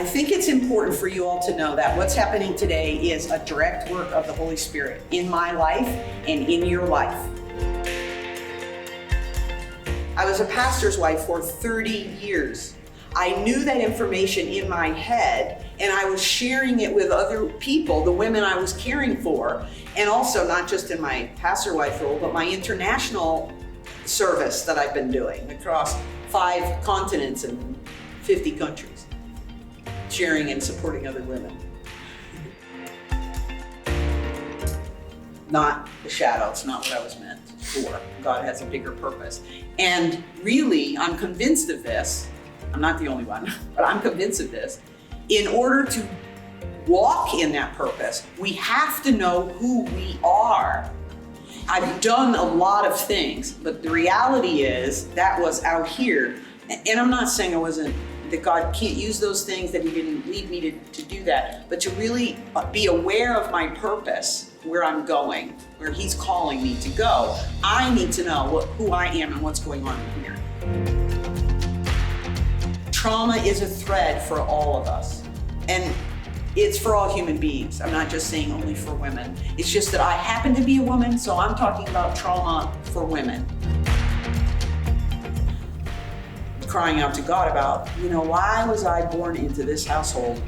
I think it's important for you all to know that what's happening today is a direct work of the Holy Spirit in my life and in your life. I was a pastor's wife for 30 years. I knew that information in my head, and I was sharing it with other people, the women I was caring for, and also not just in my pastor wife role, but my international service that I've been doing across 5 continents and 50 countries, sharing and supporting other women. Not the shadow, it's not what I was meant for. God has a bigger purpose. And really, I'm convinced of this. I'm not the only one, but I'm convinced of this. In order to walk in that purpose, we have to know who we are. I've done a lot of things, but the reality is that was out here. And I'm not saying that God can't use those things, that He didn't lead me to do that, but to really be aware of my purpose, where I'm going, where He's calling me to go. I need to know who I am and what's going on in here. Trauma is a thread for all of us, and it's for all human beings. I'm not just saying only for women. It's just that I happen to be a woman, so I'm talking about trauma for women. Crying out to God about, why was I born into this household?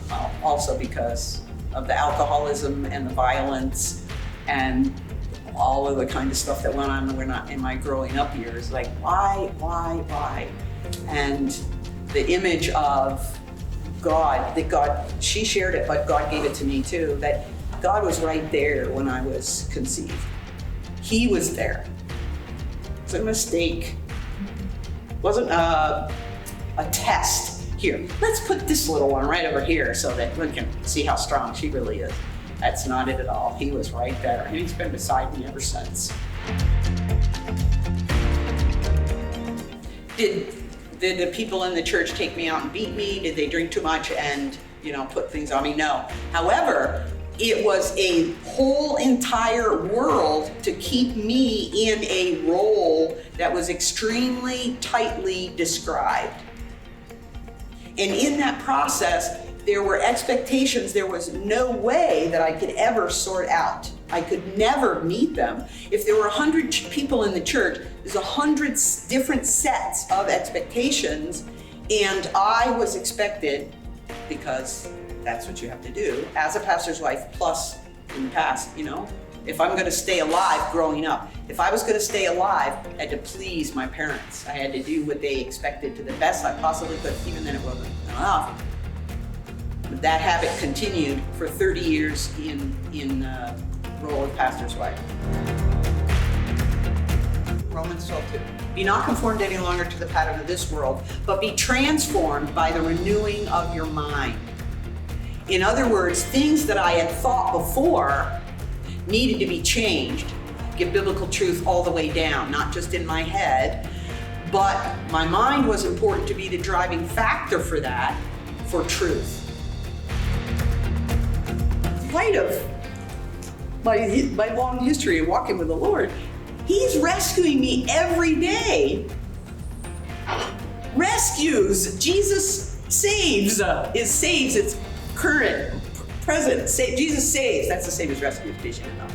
Well, also because of the alcoholism and the violence and all of the kind of stuff that went on in my growing up years. Like, why? And the image of God, she shared it, but God gave it to me too, that God was right there when I was conceived. He was there. It's a mistake. It wasn't a test. Here, let's put this little one right over here so that we can see how strong she really is. That's not it at all. He was right there, and He's been beside me ever since. Did the people in the church take me out and beat me? Did they drink too much and, put things on me? No. However, it was a whole entire world to keep me in a role that was extremely tightly described. And in that process, there were expectations there was no way that I could ever sort out. I could never meet them. If there were 100 people in the church, there's 100 different sets of expectations, and I was expected, because that's what you have to do as a pastor's wife, plus in the past, if I'm gonna stay alive growing up. If I was gonna stay alive, I had to please my parents. I had to do what they expected to the best I possibly could, even then it wasn't enough. But that habit continued for 30 years in the role of pastor's wife. Romans 12:2. Be not conformed any longer to the pattern of this world, but be transformed by the renewing of your mind. In other words, things that I had thought before needed to be changed. Get biblical truth all the way down, not just in my head, but my mind was important to be the driving factor for that, for truth. In light of my long history of walking with the Lord, He's rescuing me every day. Rescues. Jesus saves. It's current, present. Jesus saves. That's the same as rescue, in case you didn't know.